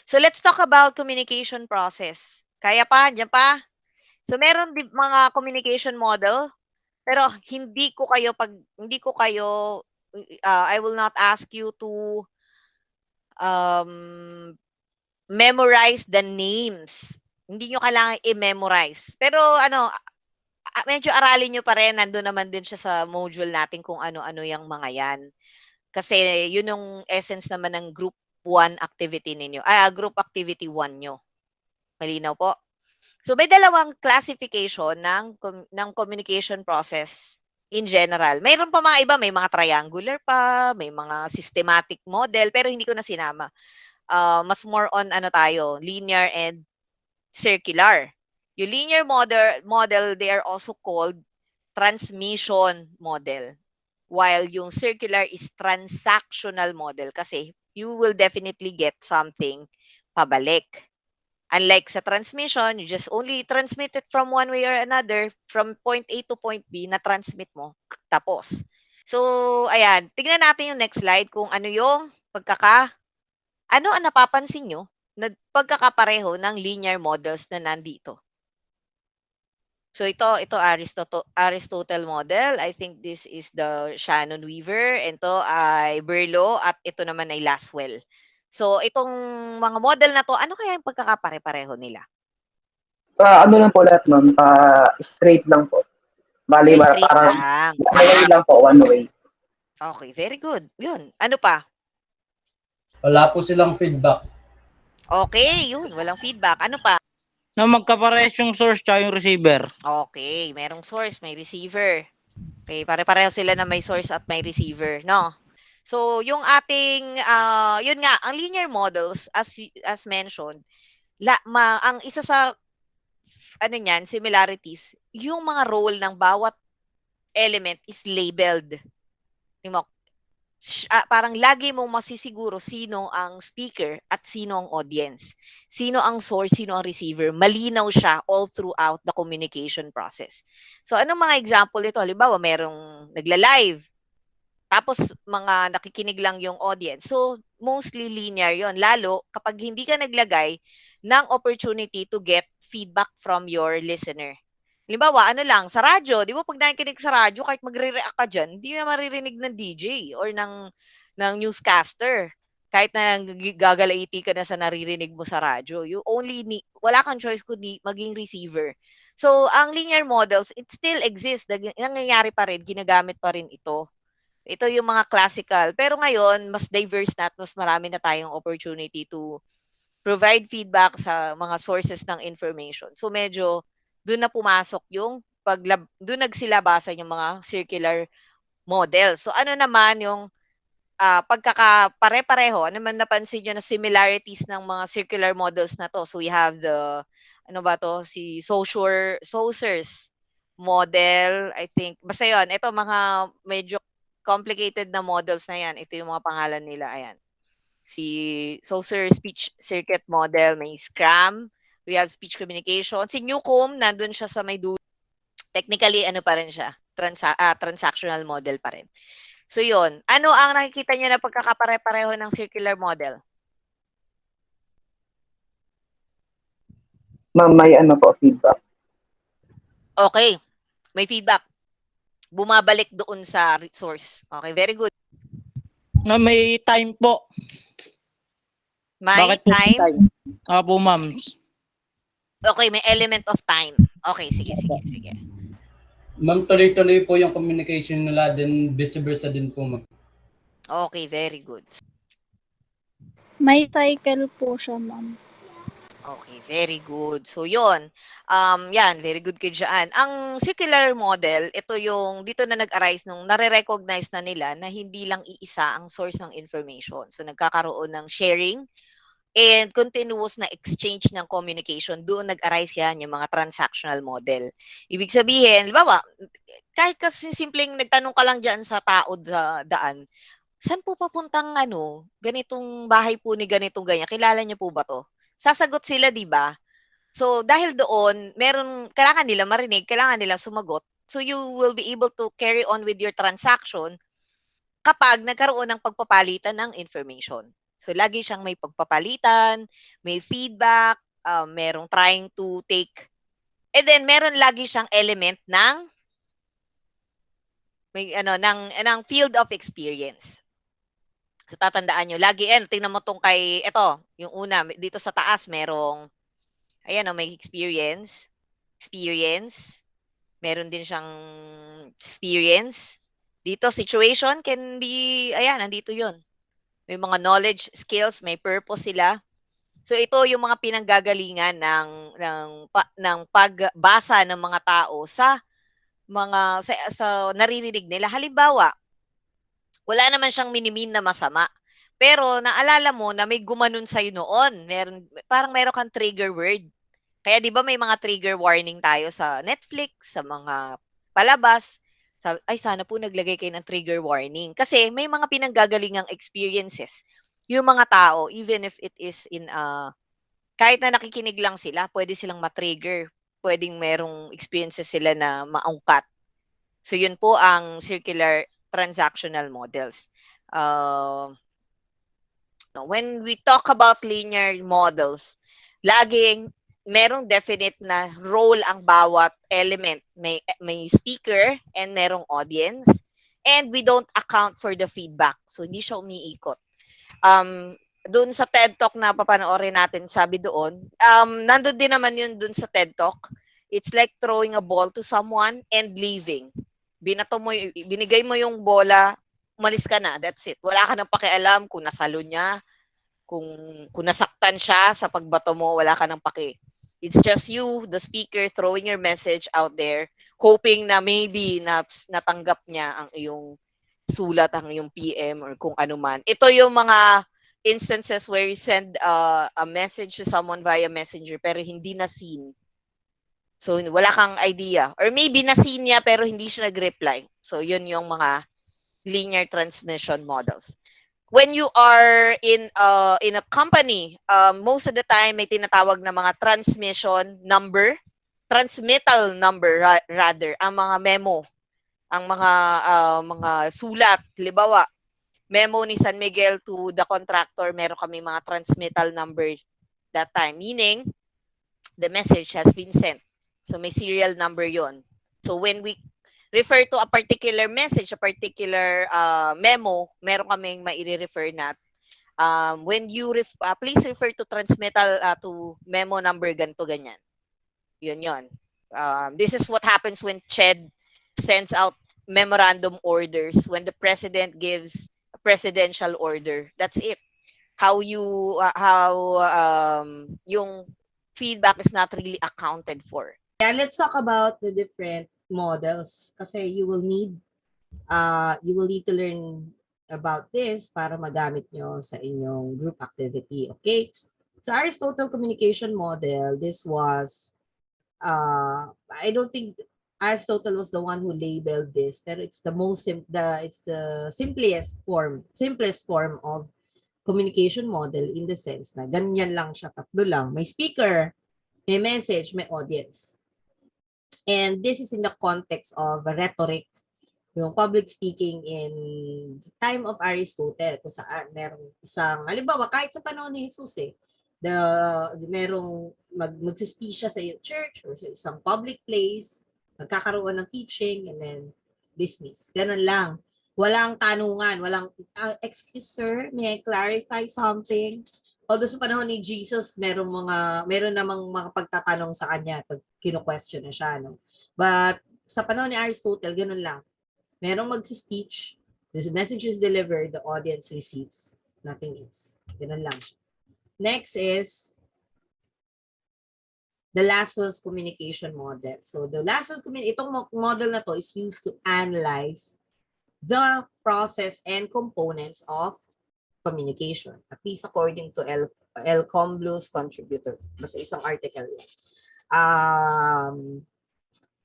So let's talk about communication process. Kaya pa? Diyan pa? So meron mga communication model, pero hindi ko kayo I will not ask you to um, memorize the names. Hindi nyo kailangan i-memorize. Pero ano, medyo aralin nyo pa rin. Nandun naman din siya sa module natin kung ano-ano yung mga yan. Kasi yun yung essence naman ng group 1 activity ninyo. Group activity 1 nyo. Malinaw po? So may dalawang classification ng communication process in general. Mayroon pa mga iba, may mga triangular pa, may mga systematic model, pero hindi ko na sinama. Mas more on ano tayo, linear and circular. Yung linear model, they are also called transmission model. While yung circular is transactional model kasi you will definitely get something pabalik. Unlike sa transmission, you just only transmit it from one way or another, from point A to point B, na-transmit mo, tapos. So, ayan, tignan natin yung next slide kung ano yung ano ang napapansin nyo na pagkakapareho ng linear models na nandito. So ito Aristotle model. I think this is the Shannon-Weaver. Ito ay Berlo at ito naman ay Lasswell. So itong mga model na to, ano kaya yung pagkakapare-pareho nila? Ano lang po lahat nun, straight lang po. Bali, Straight parang lang. one way lang po, one way. Okay, very good. Yun. Ano pa? Wala po silang feedback. Okay, yun. Walang feedback. Ano pa? Na magkaparehas yung source tsaka yung receiver. Okay, merong source, may receiver. Okay, pare-pareho sila na may source at may receiver, no? So, yung ating yun nga, ang linear models as mentioned, ang isa sa ano niyan, similarities, yung mga role ng bawat element is labeled. Parang lagi mong masisiguro sino ang speaker at sino ang audience. Sino ang source, sino ang receiver. Malinaw siya all throughout the communication process. So, anong mga example nito? Halimbawa, merong nagla-live. Tapos, mga nakikinig lang yung audience. So, mostly linear yon. Lalo, kapag hindi ka naglagay ng opportunity to get feedback from your listener. Halimbawa, ano lang, sa radyo, di ba pag nakikinig sa radyo, kahit magre-react ka dyan, hindi na maririnig ng DJ or ng newscaster. Kahit na gagalaiti ka na sa naririnig mo sa radyo. Wala kang choice kundi maging receiver. So, ang linear models, it still exists. Nangyayari pa rin, ginagamit pa rin ito. Ito yung mga classical. Pero ngayon, mas diverse na at mas marami na tayong opportunity to provide feedback sa mga sources ng information. So, medyo doon na pumasok yung doon nagsilabasan yung mga circular model. So ano naman yung pagkakapare-pareho, ano man napansin nyo na similarities ng mga circular models na to. So we have the, ano ba to, si Saussure's model, I think. Basta yun, ito mga medyo complicated na models na yan. Ito yung mga pangalan nila, ayan. Si Saussure Speech Circuit Model, may Scrum, we have speech communication. Si Newcomb, nandun siya sa may dulo. Technically, ano pa rin siya? Transactional model pa rin. So, yun. Ano ang nakikita nyo na pagkakapare-pareho ng circular model? Ma'am, may feedback. Okay. May feedback. Bumabalik doon sa source. Okay, very good. Na may time po. May Bakit time? Apo, ma'am. Okay, may element of time. Okay, sige. Ma'am, tuloy-tuloy po yung communication nila, then vice versa din po, ma'am. Okay, very good. May cycle po siya, ma'am. Okay, very good. So, yun. Yan, very good kayo dyan. Ang circular model, ito yung, dito na nag-arise nung nare-recognize na nila na hindi lang iisa ang source ng information. So, nagkakaroon ng sharing and continuous na exchange ng communication. Doon nag-arise yan, yung mga transactional model. Ibig sabihin, bawa, kahit kasi simpleng nagtanong ka lang dyan sa tao sa daan, saan po papuntang ganitong bahay po ni ganitong ganyan? Kilala niyo po ba to? Sasagot sila, di ba? So, dahil doon, kailangan nila marinig, kailangan nila sumagot. So, you will be able to carry on with your transaction kapag nagkaroon ng pagpapalitan ng information. So, lagi siyang may pagpapalitan, may feedback, merong trying to take, and then meron lagi siyang element ng ng field of experience. So, tatandaan nyo, lagi, tingnan mo tong kay, yung una, dito sa taas, merong, ayan, may experience, meron din siyang experience. Dito, situation can be, ayan, nandito yun. May mga knowledge, skills, may purpose sila. So, ito yung mga pinanggagalingan ng pagbasa ng mga tao sa naririnig nila. Halimbawa, wala naman siyang minimin na masama. Pero naalala mo na may gumanon sa'yo noon. Parang meron kang trigger word. Kaya 'di ba may mga trigger warning tayo sa Netflix, sa mga palabas. Ay, sana po naglagay kayo ng trigger warning. Kasi may mga pinanggagalingang experiences. Yung mga tao, even if it is kahit na nakikinig lang sila, pwede silang matrigger. Pwedeng merong experiences sila na maungkat. So yun po ang circular transactional models. When we talk about linear models, laging merong definite na role ang bawat element. May speaker and merong audience. And we don't account for the feedback. So hindi siya umiikot. Doon sa TED Talk na papanoorin natin, sabi doon, nandun din naman yun doon sa TED Talk. It's like throwing a ball to someone and leaving. Binigay mo yung bola, umalis ka na, that's it. Wala ka nang pakialam kung nasalo niya, kung nasaktan siya sa pagbato mo, wala ka nang paki. It's just you, the speaker, throwing your message out there, hoping na maybe natanggap niya ang iyong sulat, ang iyong PM or kung ano man. Ito yung mga instances where you send a message to someone via messenger pero hindi na seen. So, wala kang idea. Or maybe na-seen niya pero hindi siya nag-reply. So, yun yung mga linear transmission models. When you are in a company, most of the time may tinatawag na mga transmittal number rather, ang mga memo, ang mga sulat. Halimbawa, memo ni San Miguel to the contractor, meron kami mga transmittal number that time. Meaning, the message has been sent. So, may serial number yon. So, when we refer to a particular message, a particular memo, meron kaming mai-refer na when you please refer to transmittal to memo number ganto ganyan. Yun. This is what happens when CHED sends out memorandum orders, when the president gives a presidential order. That's it. How yung feedback is not really accounted for. Yeah, let's talk about the different models kasi you will need to learn about this para magamit nyo sa inyong group activity, okay? So Aristotle communication model, this was I don't think Aristotle was the one who labeled this, pero it's the simplest form of communication model in the sense na ganyan lang siya, tatlo lang, may speaker, may message, may audience. And this is in the context of rhetoric, yung public speaking in the time of Aristotle, kung saan merong isang, halimbawa, kahit sa panahon ni Jesus merong magsispeech siya sa church or sa isang public place, magkakaroon ng teaching, and then dismiss. Ganun lang. Walang tanungan, walang, excuse sir, may I clarify something? Although sa panahon ni Jesus, meron namang mga pagtatanong sa kanya pag kino-question na siya, no? But sa panahon ni Aristotle, ganun lang. Merong mag-speech, the message is delivered, the audience receives. Nothing else. Ganun lang siya. Next is the Laswell's communication model. So the Laswell's itong model na to is used to analyze the process and components of communication, at least according to L. Comblu's contributor. Basta isang article yan.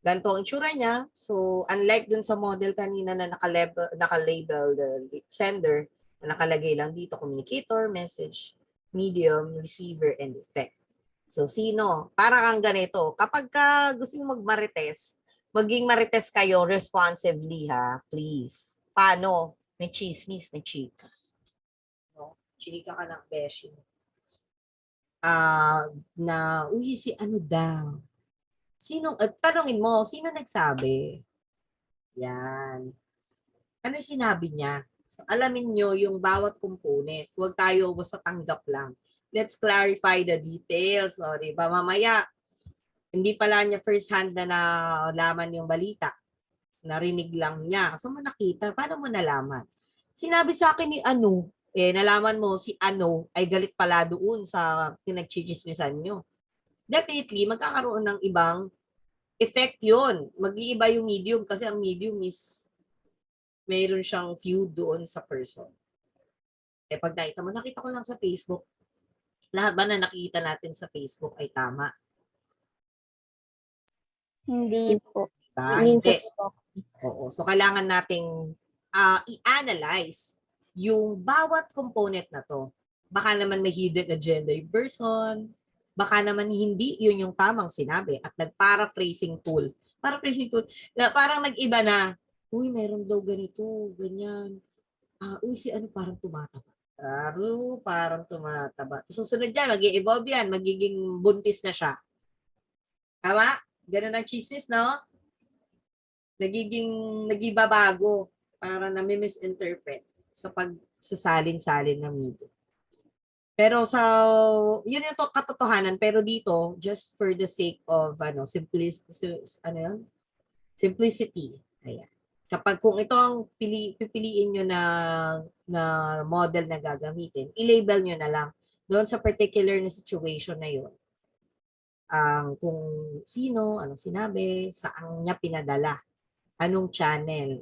Ganito ang itsura niya. So, unlike dun sa model kanina na nakalabel the sender, na nakalagay lang dito, communicator, message, medium, receiver, and effect. So, sino? Parang ang ganito. Kapag gusto nyo magmarites, maging marites kayo responsively, ha? Please. Paano? May chismis, may chika. No? chinika ka ng beshi mo. Na, uy, si ano daw? Tanungin mo, sino nagsabi? Yan. Ano sinabi niya? So, alamin nyo yung bawat component. Huwag tayo basta tanggap lang. Let's clarify the details. O, di ba? Mamaya, hindi pala niya first hand na nalaman yung balita. Narinig lang niya. So, nakita. Paano mo nalaman? Sinabi sa akin ni Ano, nalaman mo si Ano ay galit pala doon sa pinagchichismisan nyo. Definitely, magkakaroon ng ibang effect yun. Mag-iiba yung medium kasi ang medium is mayroon siyang feud doon sa person. Pag nakita ko lang sa Facebook, lahat ba na nakikita natin sa Facebook ay tama? Hindi po. Hindi. Oo. So, kailangan nating i-analyze yung bawat component na to. Baka naman may hidden agenda yung person, baka naman hindi yun yung tamang sinabi at nag-paraphrasing tool. Parang nag-iba na, uy, meron daw ganito, ganyan. Uy, si ano parang tumataba. Parang tumataba. Susunod yan, mag-i-evolve yan, magiging buntis na siya. Tama? Ganun ang chismis, no? Nagibabago para na misinterpret sa pagsasalin-salin ng media. Pero yun yung katotohanan. Pero dito, just for the sake of simplicity. Ayan. Kung ito ang pipiliin nyo na model na gagamitin, i-label nyo na lang doon sa particular na situation na yun. Kung sino, anong sinabi, saan niya pinadala, anong channel.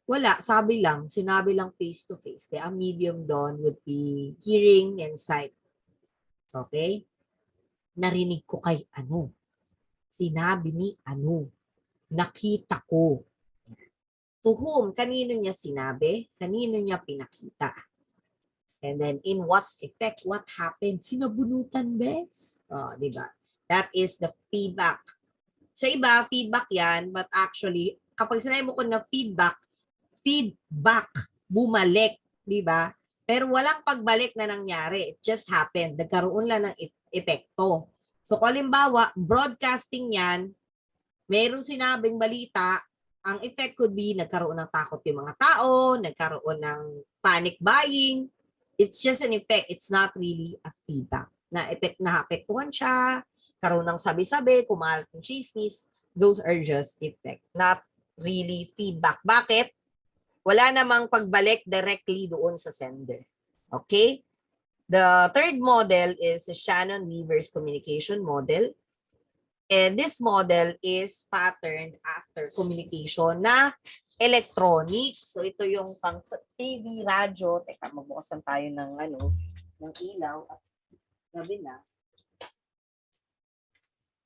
Wala, sinabi lang face-to-face. Kaya ang medium doon would be hearing and sight. Okay? Narinig ko kay Ano. Sinabi ni Ano. Nakita ko. To whom? Kanino niya sinabi? Kanino niya pinakita? And then, in what effect? What happened? Sinabunutan, bes? Diba? That is the feedback. Sa iba, feedback yan, but actually, kapag sinabi mo ko na feedback, bumalik, di ba? Pero walang pagbalik na nangyari. It just happened. Nagkaroon lang ng epekto. So, kung halimbawa, broadcasting yan, mayroong sinabing balita, ang effect could be nagkaroon ng takot yung mga tao, nagkaroon ng panic buying. It's just an effect. It's not really a feedback. Naapektuhan siya, karoon ng sabi-sabi, kumalat ng chismis. Those are just effect. Not really feedback. Bakit? Wala namang pagbalik directly doon sa sender. Okay? The third model is the Shannon-Weaver's communication model. And this model is patterned after communication na electronic. So ito yung pang TV, radyo. Teka, magbukasan tayo ng ilaw at gabi na.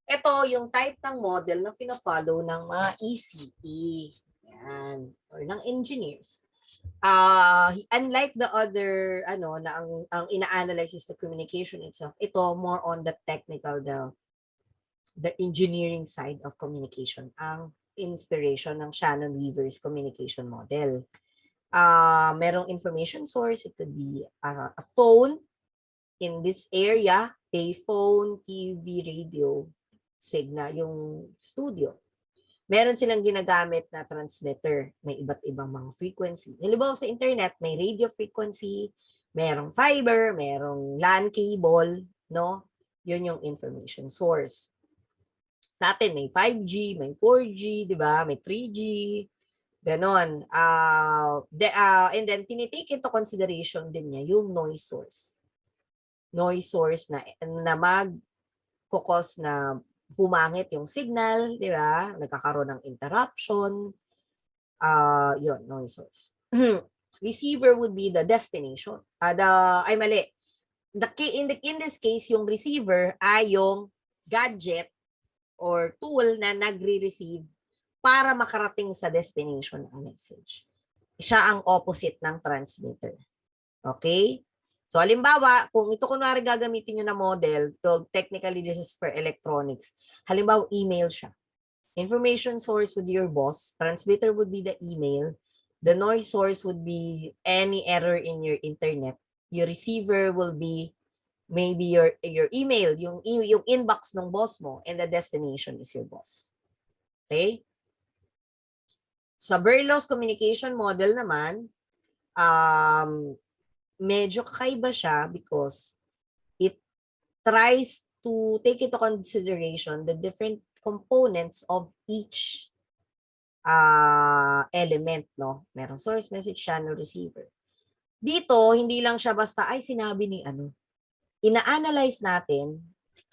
Ito yung type ng model na pina-follow ng mga ECE. Yan. Or ng engineers. Unlike the other, na ang ina-analyze is the communication itself, ito more on the technical, the engineering side of communication, ang inspiration ng Shannon-Weaver's communication model. Merong information source, it could be a phone in this area, payphone, TV, radio, signal, yung studio. Meron silang ginagamit na transmitter, may iba't ibang mga frequency. Halimbawa sa internet, may radio frequency, merong fiber, merong LAN cable, no? Yun yung information source. Sa atin, may 5G, may 4G, di ba? May 3G, ganon. And then, tinitake into consideration din niya yung noise source. Noise source na mag-cause na humangit yung signal, di ba? Nagkakaroon ng interruption. Yun, noise source. Receiver would be the destination. In this case, yung receiver ay yung gadget or tool na nagre-receive para makarating sa destination ang message. Siya ang opposite ng transmitter. Okay? So, halimbawa, kung ito kunwari gagamitin nyo na model, so technically this is for electronics. Halimbawa, email siya. Information source would be your boss. Transmitter would be the email. The noise source would be any error in your internet. Your receiver will be maybe your email, yung inbox ng boss mo, and the destination is your boss. Okay? Sa Berlos communication model naman, medyo kakaiba siya because it tries to take into consideration the different components of each element, no? Merong source, message, channel, receiver. Dito, hindi lang siya basta, ay, sinabi ni ano. Ina-analyze natin,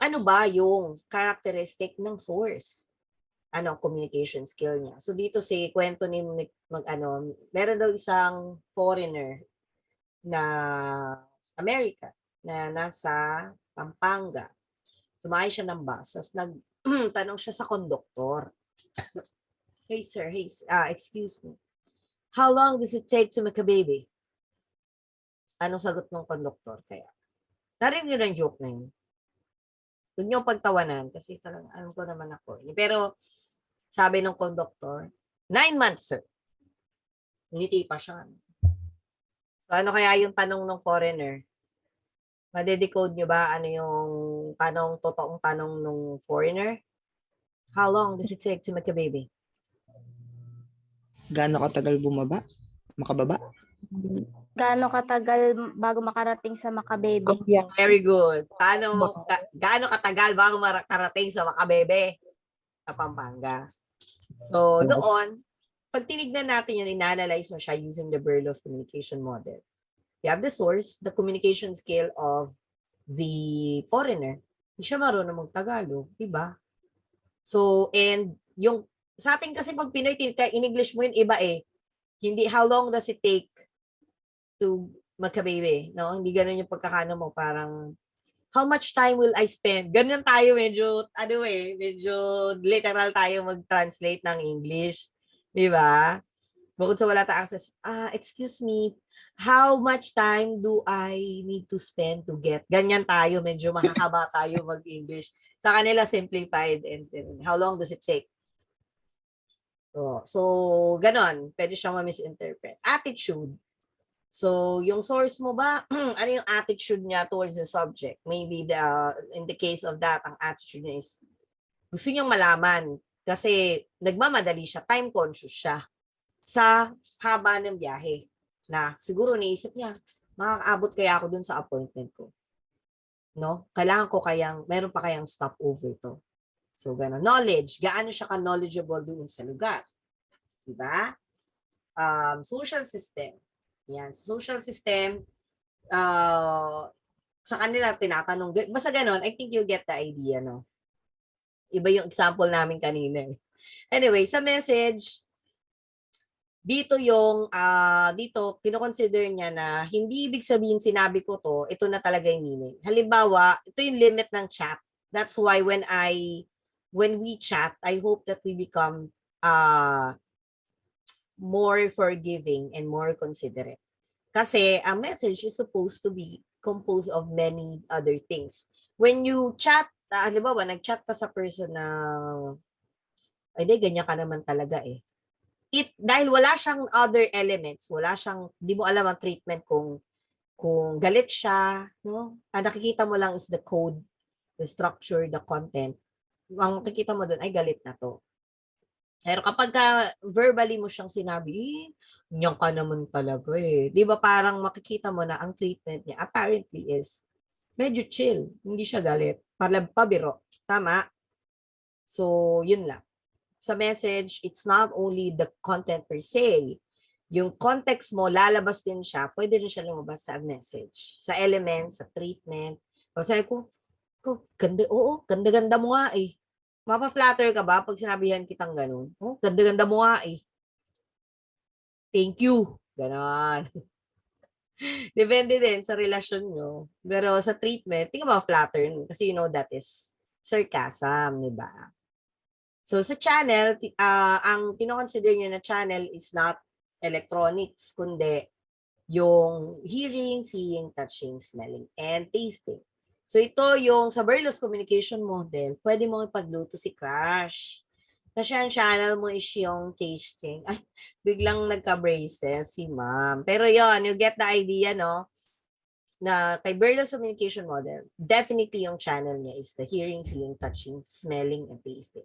ano ba yung characteristic ng source? Ano, communication skill niya. So, dito si kwento ni meron daw isang foreigner na America na nasa Pampanga. Sumakay siya ng bus. Tapos nagtanong siya sa konduktor. Hey sir, excuse me. How long does it take to make a baby? Anong sagot ng konduktor kaya? Narinig niyo na yung joke na yun. Huwag niyo pagtawanan kasi talagang alam ko naman ako. Pero sabi ng konduktor, 9 months sir. Ngiti pa siya. So ano kaya yung tanong ng foreigner? Madedecode nyo ba ano yung totoong tanong ng foreigner? How long does it take to make a baby? Gaano katagal makababa? Gaano katagal bago makarating sa makabebe? Very good. Gaano katagal bago makarating sa makabebe sa Pampanga? So, doon, pag tinignan natin yun, in-analyze mo siya using the Berlos communication model. You have the source, the communication skill of the foreigner. Hindi siya marunong mag-Tagalog, diba? So, and yung, sa atin kasi pag Pinoy, in-English mo yun, iba eh. Hindi, how long does it take to magka-baby? No? Hindi ganun yung pagkakano mo, parang, how much time will I spend? Ganun tayo, medyo literal tayo mag-translate ng English. Diba? Bukod sa wala tayong access, excuse me, how much time do I need to spend to get? Ganyan tayo, medyo mahahaba tayo mag-English. Sa kanila, simplified. And how long does it take? So, ganon. Pwede siyang ma-misinterpret. Attitude. So, yung source mo ba, ano yung attitude niya towards the subject? Maybe in the case of that, ang attitude niya is gusto niyang malaman kasi nagmamadali siya, time conscious siya sa haba ng biyahe na siguro naisip niya, makakaabot kaya ako dun sa appointment ko. No? Kailangan ko meron pa kayang stopover to. So, gano'n. Knowledge. Gaano siya ka-knowledgeable dun sa lugar? Diba? Social system. Yan. Sa social system, sa kanila tinatanong. Basta gano'n, I think you get the idea, no? Iba yung example namin kanina. Anyway, sa message, dito kino-consider niya na hindi ibig sabihin sinabi ko to, ito na talaga yung meaning. Halimbawa, ito yung limit ng chat. That's why when we chat, I hope that we become more forgiving and more considerate. Kasi ang message is supposed to be composed of many other things. When you chat, halimbawa, nag-chat ka sa person na ay, ganyan ka naman talaga eh. Dahil wala siyang other elements, di mo alam ang treatment kung galit siya, no? Ang nakikita mo lang is the code, the structure, the content. Ang makikita mo doon ay galit na to. Pero kapag verbally mo siyang sinabi, niyang ka naman talaga eh. Di ba parang makikita mo na ang treatment niya apparently is medyo chill. Hindi siya galit. Pabiro. Tama? So, yun lang. Sa message, it's not only the content per se. Yung context mo, lalabas din siya. Pwede rin siya lumabas sa message. Sa elements, sa treatment. Kasi ganda-ganda mo nga eh. Mapa-flatter ka ba pag sinabihan kitang ganun? Oh, ganda-ganda mo nga eh. Thank you. Ganon. Depende din sa relasyon nyo. Pero sa treatment, hindi ka ma-flatter kasi you know that is sarcasm, di ba? So sa channel, ang kino-consider nyo na channel is not electronics, kundi yung hearing, seeing, touching, smelling, and tasting. So ito yung sa Berlos communication model, pwede mo ipagluto si crush. Kasi ang channel mo is yung tasting. Ay, biglang nagka-braces si ma'am. Pero yon, you get the idea, no? na kay Berlioz communication model, definitely yung channel niya is the hearing, seeing, touching, smelling, and tasting.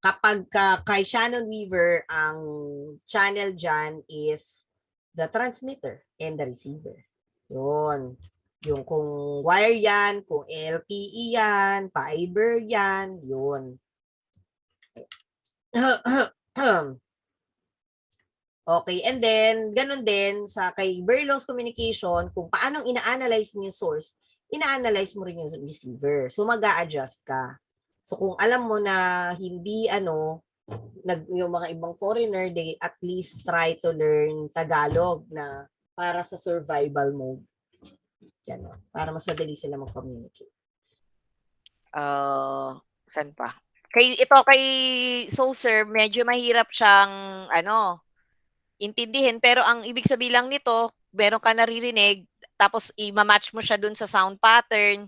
Kapag kay Shannon Weaver, ang channel dyan is the transmitter and the receiver. Yun. Yung kung wire yan, kung LTE yan, fiber yan, yun. Okay, and then, ganun din sa kay Berlioz communication, kung paanong ina-analyze mo yung source, ina-analyze mo rin yung receiver. So, mag-a-adjust ka. So, kung alam mo na hindi, yung mga ibang foreigner, they at least try to learn Tagalog na para sa survival mode. Yan, para mas madali sila mag-communicate. Saan pa? Kay Saucer, medyo mahirap siyang, intindihin. Pero ang ibig sabihin lang nito, meron ka naririnig, tapos i-match mo siya dun sa sound pattern.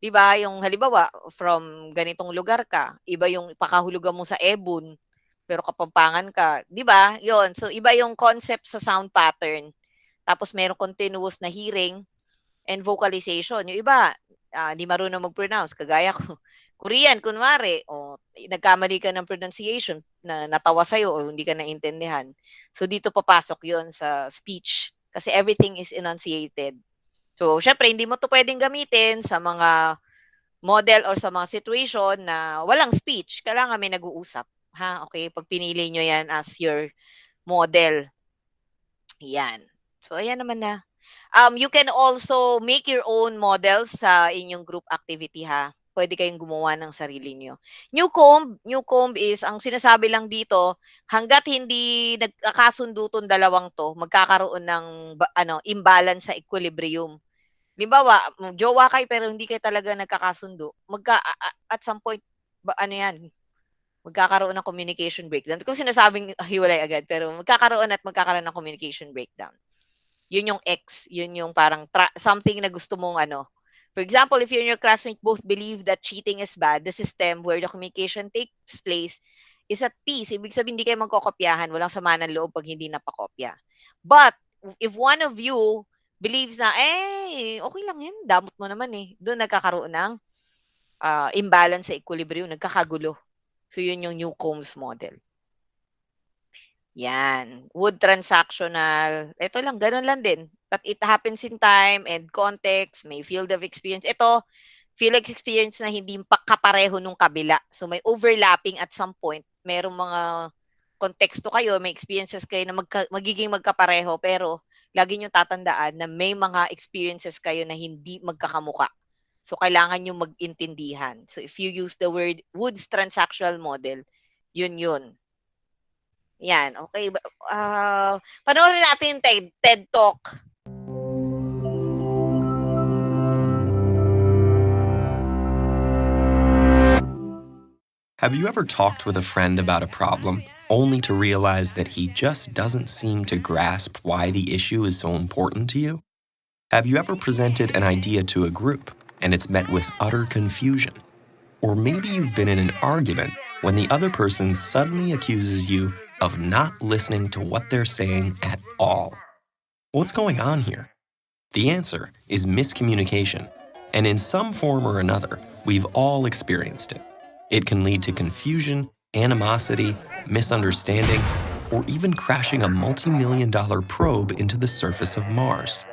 Diba? Yung halimbawa, from ganitong lugar ka, iba yung pakahulugan mo sa Ebon, pero Kapampangan ka. Diba? Yun. So, iba yung concept sa sound pattern. Tapos, meron continuous na hearing and vocalization. Yung iba, di marunong mag-pronounce. Kagaya ko. Korean, kunwari, nagkamali ka ng pronunciation na natawa sa'yo o hindi ka naintindihan. So, dito papasok yon sa speech kasi everything is enunciated. So, syempre, hindi mo to pwedeng gamitin sa mga model or sa mga situation na walang speech. Kailangan may nag-uusap. Ha? Okay? Pag pinili nyo yan as your model. Yan. So, ayan naman na. You can also make your own models sa inyong group activity, ha? Pwede kayong gumawa ng sarili nyo. Newcomb is, ang sinasabi lang dito, hanggat hindi nagkakasundo tong dalawang to, magkakaroon ng imbalance sa equilibrium. Limbawa, jowa kayo pero hindi kayo talaga nagkakasundo. At some point, magkakaroon ng communication breakdown. Kung sinasabing hiwalay agad, pero magkakaroon ng communication breakdown. Yun yung X. Yun yung parang something na gusto mong For example, if you and your classmate both believe that cheating is bad, the system where the communication takes place is at peace. Ibig sabihin, hindi kayo magkokopyahan. Walang sama ng loob pag hindi napakopya. But, if one of you believes na, okay lang yan, damot mo naman doon nagkakaroon ng imbalance sa equilibrium, nagkakagulo. So, yun yung Newcomb's model. Yan. Wood transactional. Ito lang, ganun lang din. But it happens in time and context, may field of experience. Ito, field of experience na hindi kapareho nung kabila. So may overlapping at some point. Merong mga konteksto kayo, may experiences kayo na magiging magkapareho, pero lagi nyo tatandaan na may mga experiences kayo na hindi magkakamuka. So kailangan nyo mag-intindihan. So if you use the word Wood's transactional model, yun. Yan, okay. Panoorin natin yung TED Talk. Have you ever talked with a friend about a problem, only to realize that he just doesn't seem to grasp why the issue is so important to you? Have you ever presented an idea to a group, and it's met with utter confusion? Or maybe you've been in an argument when the other person suddenly accuses you of not listening to what they're saying at all. What's going on here? The answer is miscommunication, and in some form or another, we've all experienced it. It can lead to confusion, animosity, misunderstanding, or even crashing a multi-million-dollar probe into the surface of Mars.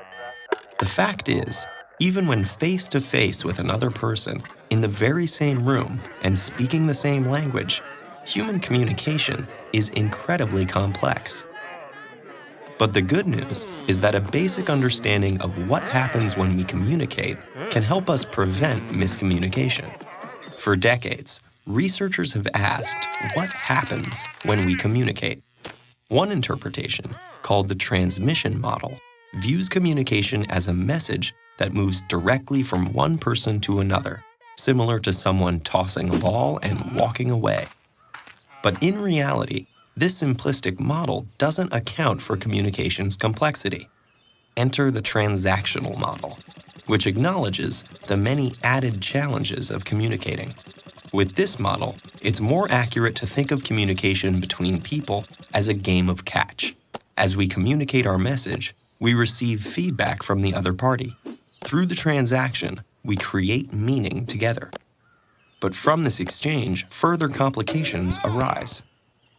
The fact is, even when face-to-face with another person, in the very same room, and speaking the same language, human communication is incredibly complex. But the good news is that a basic understanding of what happens when we communicate can help us prevent miscommunication. For decades, researchers have asked what happens when we communicate. One interpretation, called the transmission model, views communication as a message that moves directly from one person to another, similar to someone tossing a ball and walking away. But in reality, this simplistic model doesn't account for communication's complexity. Enter the transactional model, which acknowledges the many added challenges of communicating. With this model, it's more accurate to think of communication between people as a game of catch. As we communicate our message, We receive feedback from the other party. Through the transaction, we create meaning together. But from this exchange, further complications arise.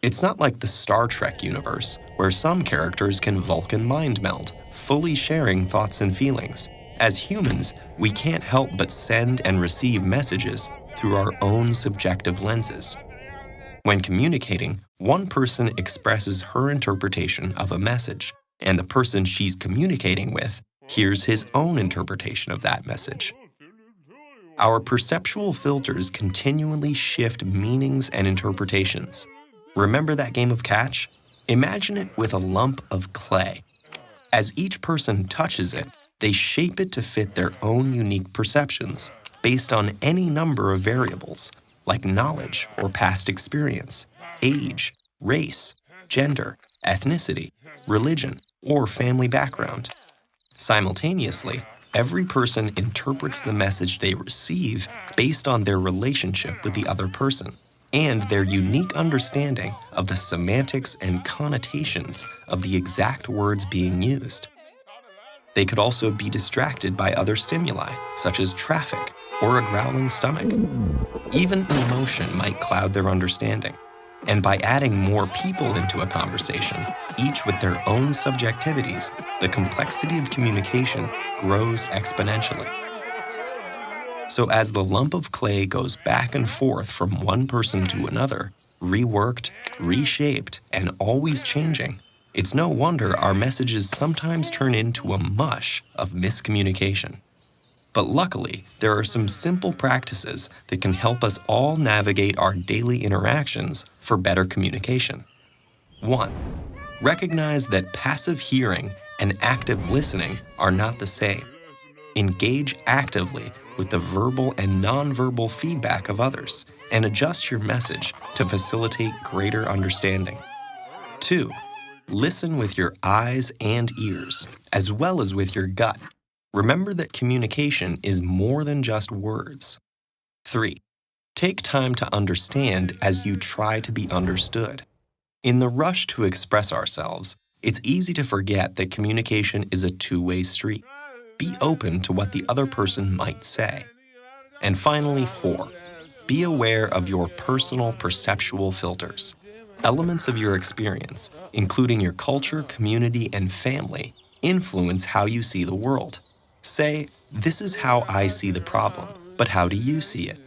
It's not like the Star Trek universe, where some characters can Vulcan mind meld, fully sharing thoughts and feelings. As humans, we can't help but send and receive messages through our own subjective lenses. When communicating, one person expresses her interpretation of a message, and the person she's communicating with hears his own interpretation of that message. Our perceptual filters continually shift meanings and interpretations. Remember that game of catch? Imagine it with a lump of clay. As each person touches it, they shape it to fit their own unique perceptions based on any number of variables, like knowledge or past experience, age, race, gender, ethnicity, religion, or family background. Simultaneously, every person interprets the message they receive based on their relationship with the other person and their unique understanding of the semantics and connotations of the exact words being used. They could also be distracted by other stimuli, such as traffic or a growling stomach. Even emotion might cloud their understanding. And by adding more people into a conversation, each with their own subjectivities, the complexity of communication grows exponentially. So as the lump of clay goes back and forth from one person to another, reworked, reshaped, and always changing, it's no wonder our messages sometimes turn into a mush of miscommunication. But luckily, there are some simple practices that can help us all navigate our daily interactions for better communication. 1. Recognize that passive hearing and active listening are not the same. Engage actively with the verbal and nonverbal feedback of others and adjust your message to facilitate greater understanding. 2. Listen with your eyes and ears, as well as with your gut. Remember that communication is more than just words. 3. Take time to understand as you try to be understood. In the rush to express ourselves, it's easy to forget that communication is a two-way street. Be open to what the other person might say. And finally, 4. Be aware of your personal perceptual filters. Elements of your experience, including your culture, community, and family, influence how you see the world. Say, this is how I see the problem, but how do you see it?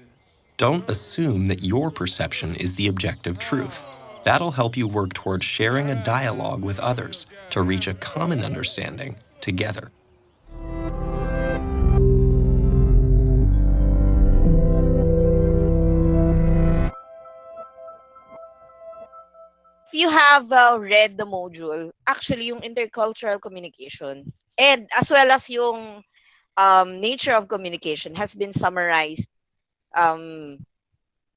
Don't assume that your perception is the objective truth. That'll help you work towards sharing a dialogue with others to reach a common understanding together. If you have read the module, actually yung intercultural communication and as well as yung nature of communication has been summarized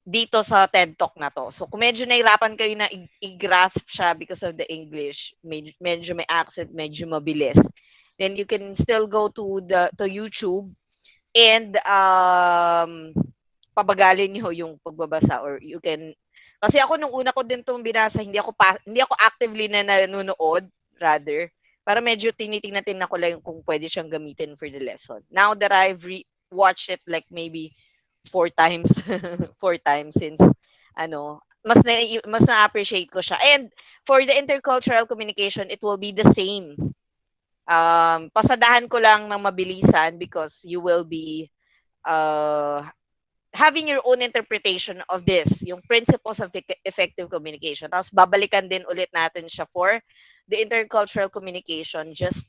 dito sa TED Talk na to. So kung medyo nahirapan kayo na i-grasp siya because of the English, medyo may accent, medyo mabilis, then you can still go to YouTube and pabagalin niyo yung pagbabasa, or you can, kasi ako nung una ko din itong binasa, hindi ako actively na nanonood, rather. Para medyo tinitingnan ko lang kung pwede siyang gamitin for the lesson. Now that I've watched it like maybe 4 times, 4 times since, mas na-appreciate ko siya. And for the intercultural communication, it will be the same. Pasadahan ko lang ng mabilisan because you will be having your own interpretation of this, yung principles of effective communication. Tapos babalikan din ulit natin siya for the intercultural communication, just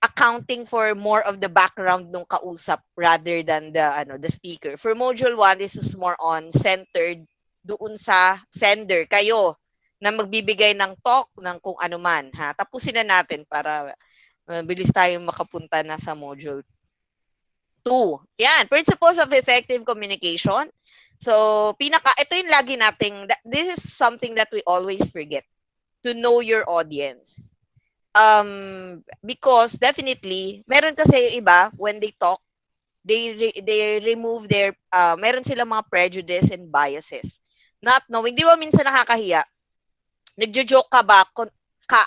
accounting for more of the background ng kausap rather than the speaker. For module 1, this is more on centered doon sa sender, kayo na magbibigay ng talk ng kung ano man, ha. Tapusin na natin para bilis tayong makapunta na sa module 2. Yan, principles of effective communication. So, ito yung lagi nating, this is something that we always forget, to know your audience. Because definitely, meron kasi yung iba, when they talk, they remove their, meron silang mga prejudice and biases. Not knowing, di ba minsan nakakahiya? Nagjo-joke ka ba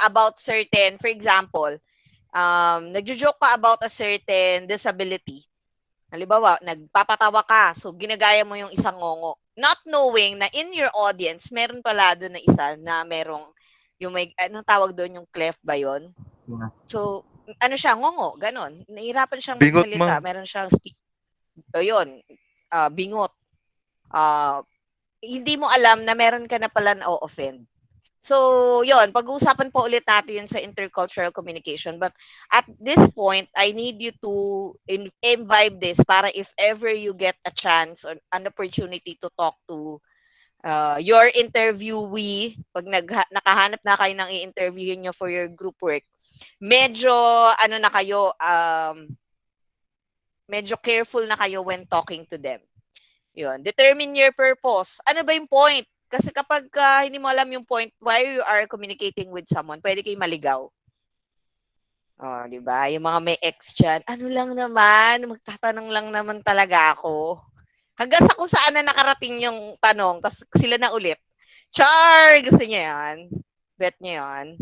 about certain, for example, nagjo-joke ka about a certain disability. Halimbawa, nagpapatawa ka, so ginagaya mo yung isang ngongo. Not knowing na in your audience, meron pala doon na isa na merong, yung may, anong tawag doon, yung cleft ba yun? So, ano siya, ngongo, ganon. Nahihirapan siyang Bingot, magsalita, ma'am. meron siyang yun, bingot. Hindi mo alam na meron ka na pala na offend. So, yun, pag-uusapan po ulit natin yun sa intercultural communication. But at this point, I need you to imbibe this para if ever you get a chance or an opportunity to talk to your interviewee, pag nakahanap na kayo ng i-interviewin nyo for your group work, medyo, ano na kayo, medyo careful na kayo when talking to them. Yun. Determine your purpose. Ano ba yung point? Kasi kapag hindi mo alam yung point why you are communicating with someone, pwede kayo maligaw. Oh, di ba? Yung mga may ex dyan, ano lang naman, magtatanong lang naman talaga ako. Hanggang sa kung saan na nakarating yung tanong, tapos sila na ulit. Char! Gusto niya yan? Bet niya yan?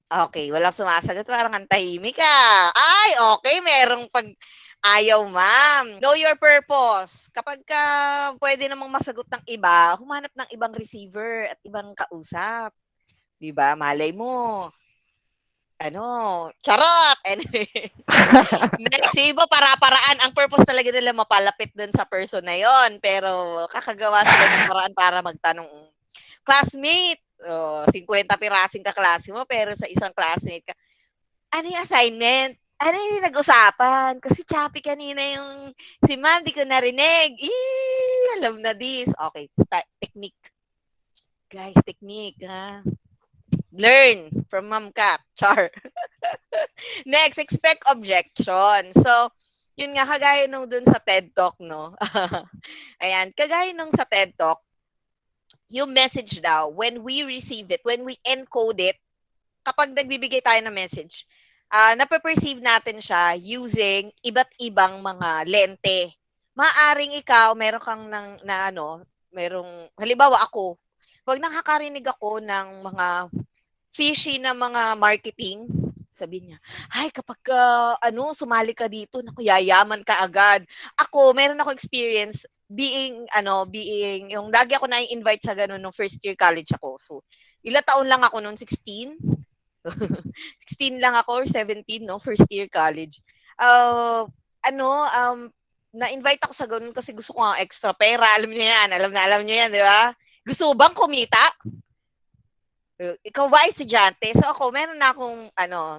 Okay, walang sumasagot. Parang ang tahimik ka. Ay, okay, merong ayaw, ma'am. Know your purpose. Kapag pwede namang masagot ng iba, humanap ng ibang receiver at ibang kausap. Diba? Malay mo. Charot! Anyway. Next, yung iba para-paraan. Ang purpose talaga nila mapalapit dun sa person na yon. Pero kakagawa sila ng paraan para magtanong, classmate, 50 pirasing kaklase mo, pero sa isang classmate ka, ano yung assignment? Ano yung nag-usapan? Kasi choppy kanina yung si ma'am, di ko narinig. Alam na this. Okay, technique. Guys, technique, ha? Learn from Ma'am Kat. Char. Next, expect objection. So, yun nga, kagaya nung dun sa TED Talk, no? Ayan, kagaya nung sa TED Talk, yung message daw, when we receive it, when we encode it, kapag nagbibigay tayo ng message, nape-perceive natin siya using iba't ibang mga lente. Maaring ikaw, meron kang halimbawa ako, pag nakakarinig ako ng mga fishy na mga marketing, sabi niya, ay kapag sumali ka dito, naku, yayaman ka agad. Ako, meron ako experience being, yung lagi ako na-invite sa ganun nung first year college ako. So, ilang taon lang ako nung 16? 16 lang ako or 17, no? First year college. Na-invite ako sa ganun kasi gusto ko ng extra pera. Alam niyo yan. Alam niyo yan, di ba? Gusto mo bang kumita? Ikaw ba estudyante? So ako, meron na akong,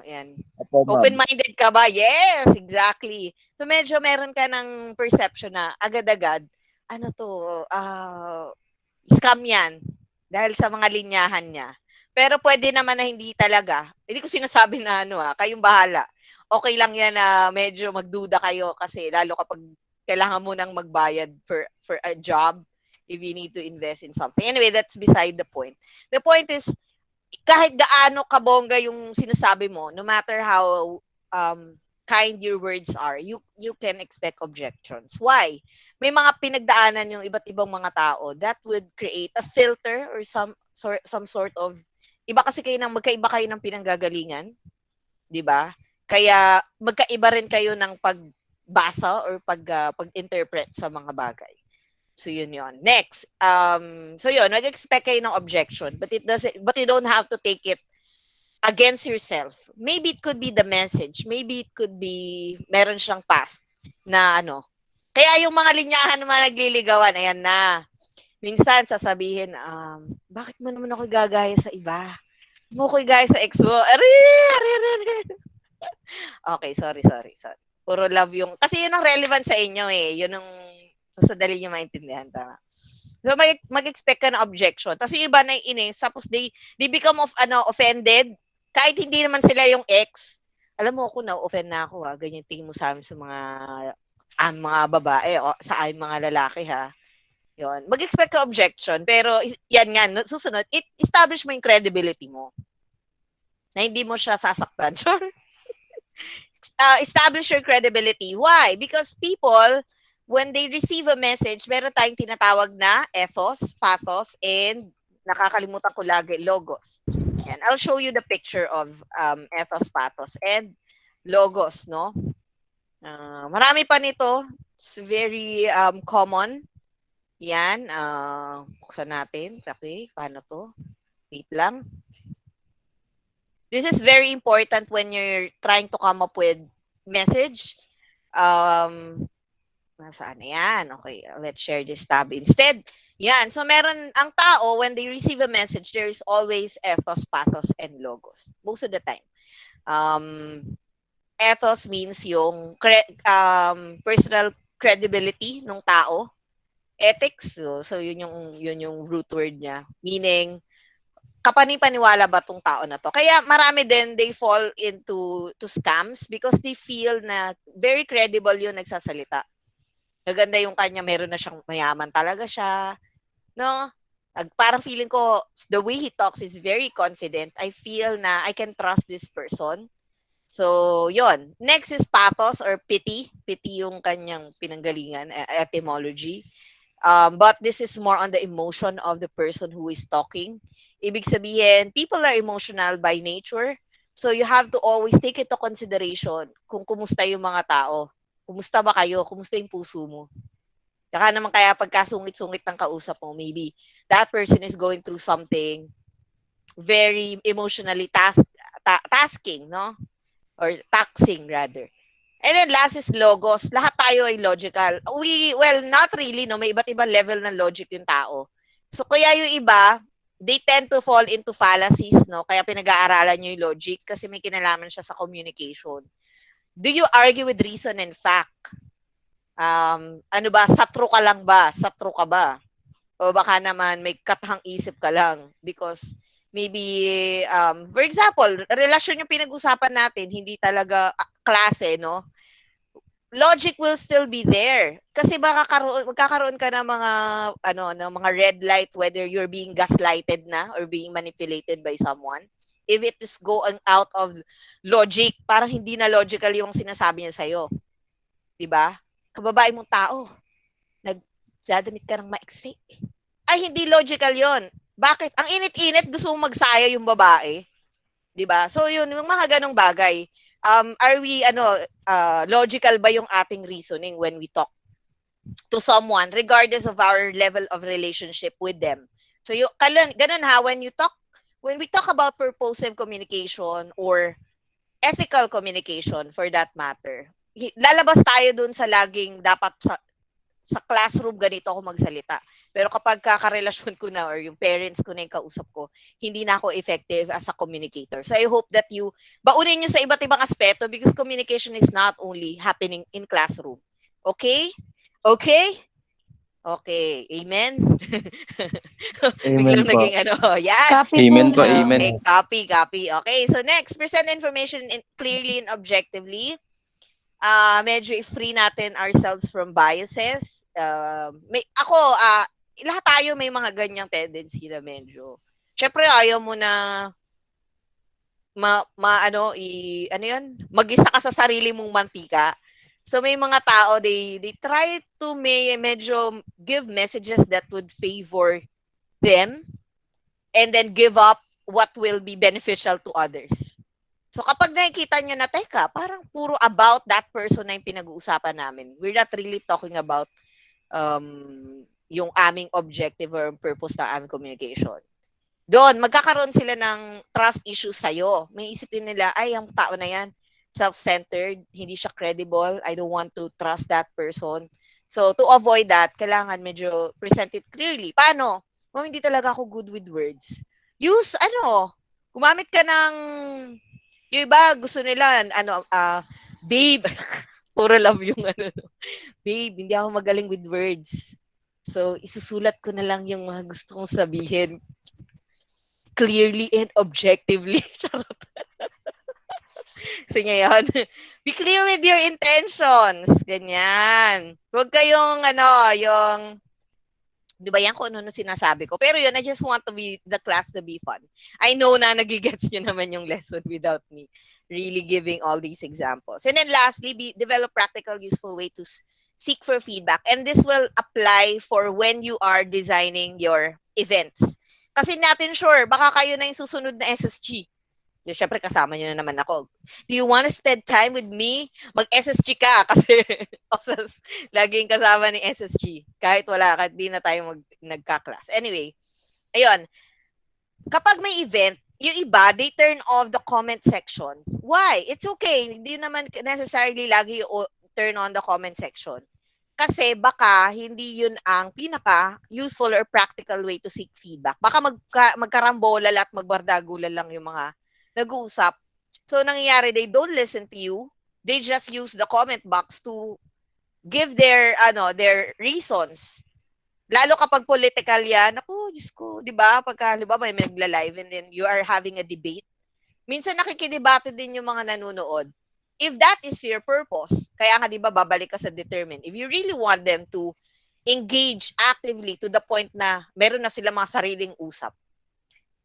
yan. Open-minded ka ba? Yes, exactly. So medyo meron ka ng perception na agad-agad, scam yan. Dahil sa mga linyahan niya. Pero pwede naman na hindi talaga. Hindi ko sinasabi na kayong bahala. Okay lang yan na medyo magduda kayo kasi lalo kapag kailangan mo nang magbayad for a job if you need to invest in something. Anyway, that's beside the point. The point is, kahit gaano kabongga yung sinasabi mo, no matter how kind your words are, you can expect objections. Why? May mga pinagdaanan yung iba't ibang mga tao that would create a filter or some sort of magkaiba kayo ng pinanggagalingan, 'di ba? Kaya magkaiba rin kayo ng pagbasa or pag-interpret sa mga bagay. So yun. Next, nag-expect kayo ng objection, but you don't have to take it against yourself. Maybe it could be the message, maybe it could be meron siyang past na Kaya yung mga linyahan ng mga nagliligawan, ayan na. Minsan sasabihin, bakit mo naman ako gagaya sa iba? Mo ko gaya sa ex mo. Okay, sorry. Puro love yung, kasi yun ang relevant sa inyo eh. Yun ang, mas dali nyo maintindihan. Tama. So, mag-expect ka ng objection. Tapos yung iba na inis, tapos they become offended. Kahit hindi naman sila yung ex. Alam mo ako, na-offend na ako ha. Ganyan tingin mo sa amin sa mga babae o sa aming mga lalaki ha. Yun. Mag-expect ka objection. Pero yan nga, susunod, establish mo yung credibility mo. Na hindi mo siya sasaktan. Establish your credibility. Why? Because people, when they receive a message, meron tayong tinatawag na ethos, pathos, and nakakalimutan ko lagi, logos. Yan. I'll show you the picture of ethos, pathos, and logos, no? Marami pa nito. It's very common. Yan. Buksan natin. Okay, paano to? Wait lang. This is very important when you're trying to come up with message. Nasaan na yan? Okay, let's share this tab instead. Yan. So meron ang tao, when they receive a message, there is always ethos, pathos, and logos. Most of the time. Ethos means yung personal credibility ng tao. Ethics, so yun yung root word niya. Meaning, kapanipaniwala ba tong tao na to? Kaya marami din, they fall into scams because they feel na very credible yung nagsasalita. Naganda yung kanya, meron na siyang mayaman talaga siya. No? Parang feeling ko, the way he talks is very confident. I feel na I can trust this person. So, yon. Next is pathos or pity. Pity yung kanyang pinanggalingan, etymology. But this is more on the emotion of the person who is talking. Ibig sabihin, people are emotional by nature. So you have to always take into consideration kung kumusta yung mga tao. Kumusta ba kayo? Kumusta yung puso mo? Saka naman kaya pagkasungit-sungit ng kausap mo, maybe that person is going through something very emotionally tasking, no? Or taxing rather. And then last is logos. Lahat tayo ay logical. Well, not really, no? May iba't ibang level ng logic yung tao. So kaya yung iba, they tend to fall into fallacies, no? Kaya pinag-aaralan nyo yung logic kasi may kinalaman siya sa communication. Do you argue with reason and fact? Ano ba? Satro ka lang ba? Satro ka ba? O baka naman may katahang isip ka lang because maybe, for example, relasyon yung pinag-usapan natin, hindi talaga klase, no? Logic will still be there. Kasi magkakaroon ka ng mga red light whether you're being gaslighted na or being manipulated by someone. If it is going out of logic, parang hindi na logical yung sinasabi niya sa'yo. Diba? Kababae mong tao, nagdadamit ka ng maiksi. Ay, hindi logical yon. Bakit? Ang init-init, gusto mong magsaya yung babae. Diba? So yun, yung mga ganong bagay. Are we logical ba yung ating reasoning when we talk to someone regardless of our level of relationship with them? So ganun ha, when we talk about purposive communication or ethical communication for that matter, lalabas tayo dun sa laging dapat sa classroom ganito ako magsalita. Pero kapag kakarelasyon ko na or yung parents ko na yung kausap ko, hindi na ako effective as a communicator. So I hope that you baunin nyo sa iba't ibang aspeto because communication is not only happening in classroom. Okay? Okay? Okay. Amen? Amen po. Naging yan. Copy Amen po, po, ma'am. amen. Okay, copy. Okay, so next, present information clearly and objectively. Medyo i-free natin ourselves from biases. Lahat tayo may mga ganyang tendency na medyo. Syempre ayaw mo na mag-isa ka sa sarili mong mantika. So may mga tao, they try to medyo give messages that would favor them and then give up what will be beneficial to others. So kapag nakikita nyo na, teka, parang puro about that person na yung pinag-uusapan namin. We're not really talking about yung aming objective or purpose ng aming communication. Doon, magkakaroon sila ng trust issues sa'yo. May isipin nila, ay, ang tao na yan, self-centered, hindi siya credible, I don't want to trust that person. So, to avoid that, kailangan medyo present it clearly. Paano? Kung hindi talaga ako good with words. Use, gumamit ka ng, yung iba, gusto nila, babe, puro love yung babe, hindi ako magaling with words. So, isusulat ko na lang yung mga gusto kong sabihin clearly and objectively. Charot. So, ngayon, be clear with your intentions. Ganyan. Huwag kayong, di ba yan kung ano sinasabi ko? Pero yun, I just want the class to be fun. I know na nagigets nyo naman yung lesson without me really giving all these examples. And then lastly, develop practical, useful way to seek for feedback. And this will apply for when you are designing your events. Kasi natin sure, baka kayo na yung susunod na SSG. Di, syempre kasama niyo na naman ako. Do you want to spend time with me? Mag-SSG ka kasi laging kasama ni SSG. Kahit di na tayo nagka-class. Anyway, ayun. Kapag may event, yung iba, they turn off the comment section. Why? It's okay. Hindi naman necessarily lagi turn on the comment section. Kasi baka hindi yun ang pinaka-useful or practical way to seek feedback. Baka magkarambolal at magbardagulan lang yung mga nag-uusap. So, nangyayari, they don't listen to you. They just use the comment box to give their reasons. Lalo kapag political yan, ako, Diyos ko, di ba? Pagka, di ba, may nagla-live and then you are having a debate. Minsan nakikidebate din yung mga nanonood. If that is your purpose, kaya nga, di ba, babalik ka sa determine. If you really want them to engage actively to the point na meron na sila mga sariling usap,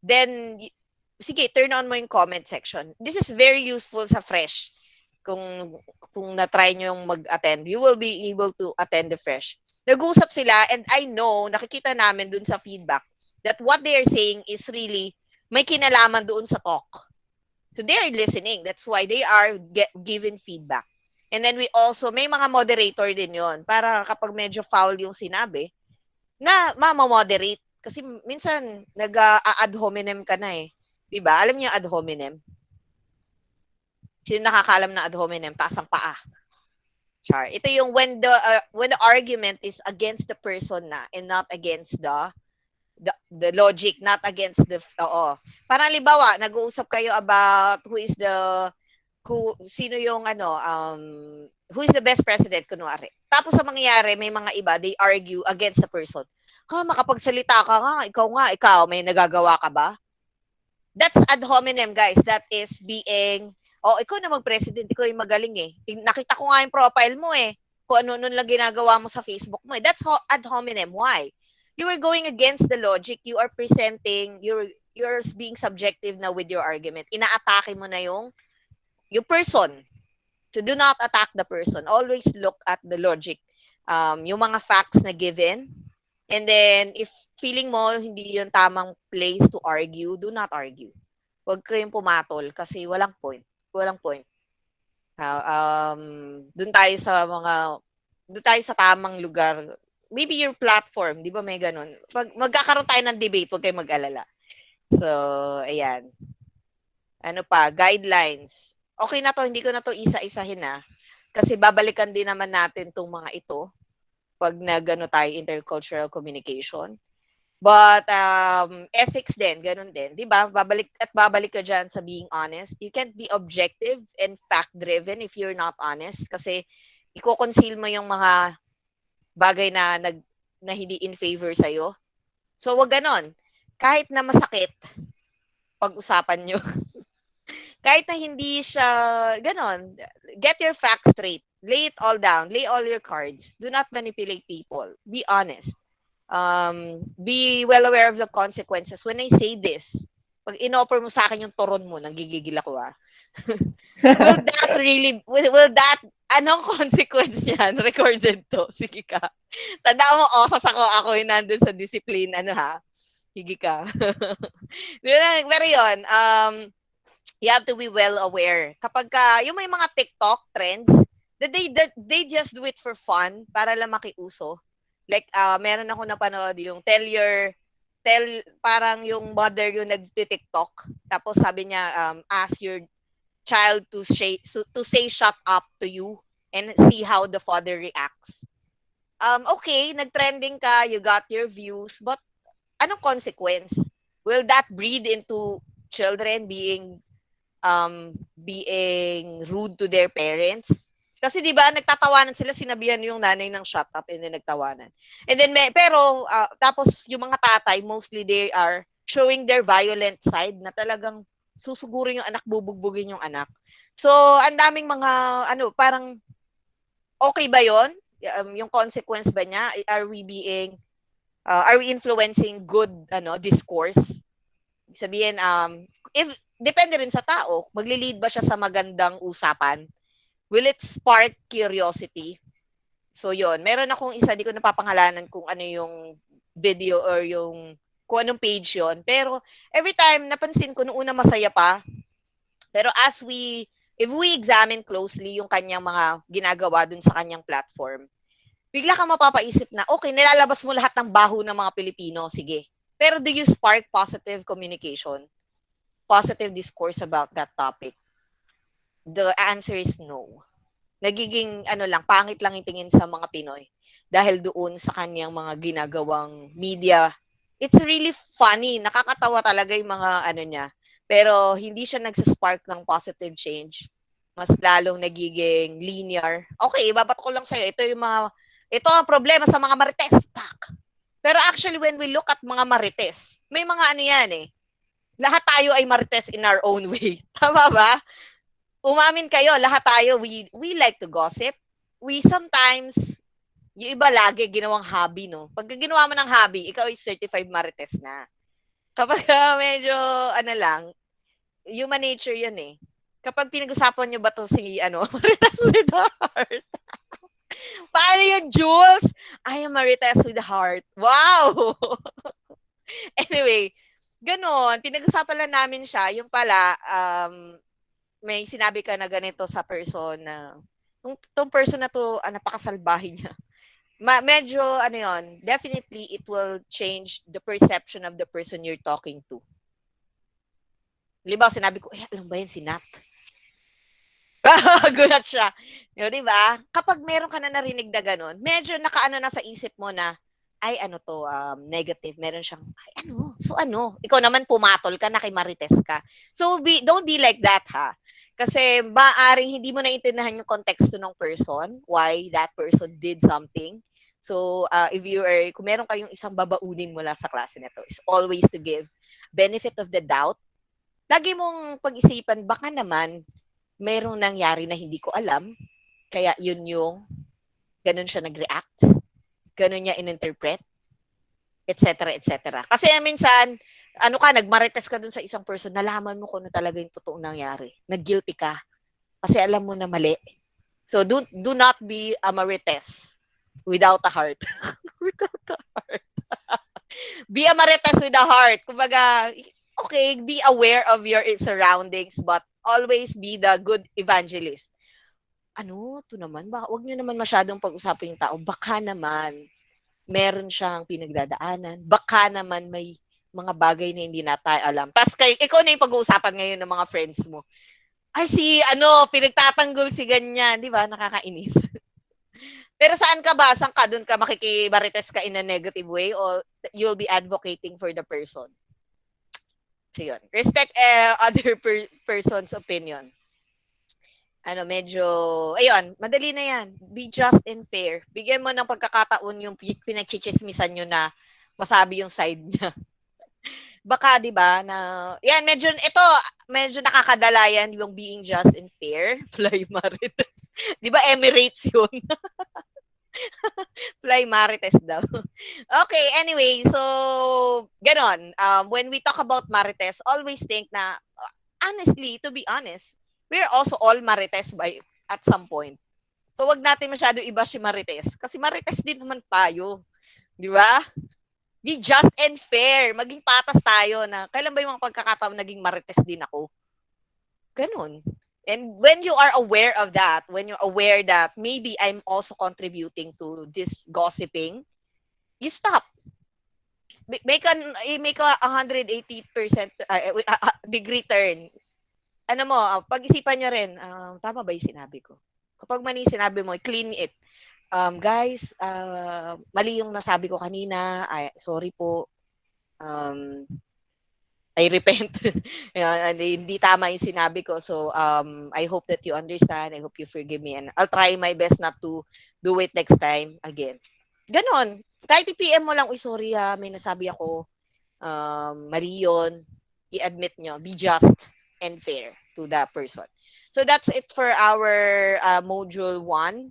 then, sige, turn on mo yung comment section. This is very useful sa fresh. Kung na-try nyo yung mag-attend, you will be able to attend the fresh. Nag-usap sila and I know, nakikita namin dun sa feedback that what they are saying is really may kinalaman doon sa talk. So they are listening. That's why they are giving feedback. And then we also, may mga moderator din yon para kapag medyo foul yung sinabi, na mama-moderate. Kasi minsan, nag-ad hominem ka na eh. Diba? Alam niyo ad hominem? Sino nakakaalam na ad hominem? Taas ang paa. Char. Ito yung when the argument is against the person na and not against the logic, not against the Parang halimbawa, nag-uusap kayo about who is the best president kunwari. Tapos sa mangyayari, may mga iba, they argue against the person. Makapagsalita ka nga, ikaw, may nagagawa ka ba? That's ad hominem, guys. That is being ikaw na mag-president, ikaw yung magaling eh. Nakita ko nga yung profile mo eh. Kung ano nun lang ginagawa mo sa Facebook mo eh. That's ad hominem. Why? You are going against the logic. You are presenting, you're being subjective na with your argument. Inaatake mo na yung person. So do not attack the person. Always look at the logic. Yung mga facts na given. And then, if feeling mo hindi yung tamang place to argue, do not argue. Huwag kayong pumatol kasi walang point. Doon tayo sa tamang lugar. Maybe your platform, di ba may ganun? Pag magkakaroon tayo ng debate, huwag kayong mag-alala. So, ayan. Ano pa? Guidelines. Okay na to, hindi ko na to isa-isahin na. Kasi babalikan din naman natin tong mga ito pag tayo intercultural communication. But ethics din, ganun din. Diba? Babalik ka dyan sa being honest. You can't be objective and fact-driven if you're not honest. Kasi i-conceal mo yung mga bagay na hindi in favor sa'yo. So, wag ganon. Kahit na masakit, pag-usapan nyo. Kahit na hindi siya ganon, get your facts straight. Lay it all down. Lay all your cards. Do not manipulate people. Be honest. Be well aware of the consequences. When I say this, pag in-offer mo sa akin yung turon mo, nanggigigil ako will that, anong consequence yan? Recorded to. Sige ka. Tandaan mo, osas ako yung nandun sa discipline, sige ka. Pero yun, you have to be well aware. Kapag yung may mga TikTok trends, that they just do it for fun, para lang makiuso. Like, meron ako napanood yung parang yung mother yung nag-TikTok. Tapos sabi niya, ask your child to say shut up to you and see how the father reacts. Okay, nag-trending ka, you got your views, but anong consequence? Will that breed into children being rude to their parents? Kasi 'di ba nagtatawanan sila, sinabihan yung nanay ng shut up and then nagtawanan. And then tapos yung mga tatay, mostly they are showing their violent side na talagang susugurin yung anak, bubugbugin yung anak. So, ang daming mga parang okay ba 'yon? Yung consequence ba niya? Are we influencing good discourse? Sabihin if depende rin sa tao, magli-lead ba siya sa magandang usapan? Will it spark curiosity? So, yon. Meron akong isa, di ko napapangalanan kung ano yung video or kung anong page yon. Pero, every time, napansin ko, noong una masaya pa, Pero if we examine closely yung kanyang mga ginagawa dun sa kanyang platform, bigla kang mapapaisip na, okay, nilalabas mo lahat ng baho ng mga Pilipino, sige. Pero do you spark positive communication? Positive discourse about that topic? The answer is no. Nagiging pangit lang yung tingin sa mga Pinoy dahil doon sa kanyang mga ginagawang media. It's really funny, nakakatawa talaga yung mga niya. Pero hindi siya nagsaspark ng positive change. Mas lalong nagiging linear. Okay, ibabat ko lang sa'yo. Ito ang problema sa mga marites. Pak! Pero actually, when we look at mga marites, may mga yan eh. Lahat tayo ay marites in our own way. Tama ba? Umamin kayo, lahat tayo, we like to gossip. We sometimes, yung iba lagi ginawang hobby, no? Pag ginawa mo ng hobby, ikaw ay certified marites na. Kapag medyo, human nature yan eh. Kapag pinag-usapan nyo ba to si, marites with the heart? Paano yun, Jules? I am marites with the heart. Wow! Anyway, ganon. Pinag-usapan lang namin siya. Yung pala, may sinabi ka na ganito sa person na tong person na to, napakasalbahin niya. Medyo, definitely it will change the perception of the person you're talking to. Halimbawa, sinabi ko, alam ba yan si Nat? Gulat siya. Di ba? Kapag meron ka na narinig na ganun, medyo nakaano na sa isip mo na, ay negative. Meron siyang, ikaw naman pumatol ka na kay Marites ka. So, don't be like that, ha? Kasi maaring hindi mo naintindihan yung konteksto ng person, why that person did something. So, kung meron kayong isang babaunin mula sa klase nito, is always to give benefit of the doubt. Lagi mong pag-isipan, baka naman merong nangyari na hindi ko alam, kaya yun yung ganun siya nag-react, ganun niya in-interpret, etc. etc. Kasi minsan, nagmarites ka dun sa isang person, nalaman mo kung ano talaga yung totoong nangyari. Nag-guilty ka. Kasi alam mo na mali. So, do not be a marites without a heart. Without a heart. Be a marites with a heart. Kumbaga, okay, be aware of your surroundings, but always be the good evangelist. To naman, wag nyo naman masyadong pag-usapan yung tao. Baka naman, meron siyang pinagdadaanan. Baka naman may mga bagay na hindi na tayo alam. Tapos ikaw na yung pag-uusapan ngayon ng mga friends mo. Ay, pinagtatanggol si ganyan. Di ba? Nakakainis. Pero saan ka ba? Saan ka? Doon ka makikibarites ka in a negative way or you'll be advocating for the person? So, yun. Respect other person's opinion. Madali na yan. Be just and fair. Bigyan mo ng pagkakataon yung pinagchichismisan nyo na masabi yung side niya. Baka, di ba, medyo nakakadala yan yung being just and fair. Fly Marites. Di ba, Emirates yun? Fly Marites daw. Okay, anyway, so, ganon. When we talk about Marites, always think na, honestly, to be honest, we're also all Marites at some point. So, wag natin masyado iba si Marites. Kasi Marites din naman tayo. Di ba? Be just and fair. Maging patas tayo na, kailan ba yung mga pagkakataon naging Marites din ako? Ganon. And when you are aware of that, when you're aware that maybe I'm also contributing to this gossiping, you stop. Make a 180% degree turn. Pag-isipan nyo rin, tama ba yung sinabi ko? Kapag mali sinabi mo, clean it. Guys, mali yung nasabi ko kanina. Sorry po. I repent. Hindi tama yung sinabi ko. So, I hope that you understand. I hope you forgive me. And I'll try my best not to do it next time again. Ganon. Kahit i-PM mo lang, sorry may nasabi ako. Mali yun. I-admit nyo. Be just and fair to that person. So, that's it for our module 1.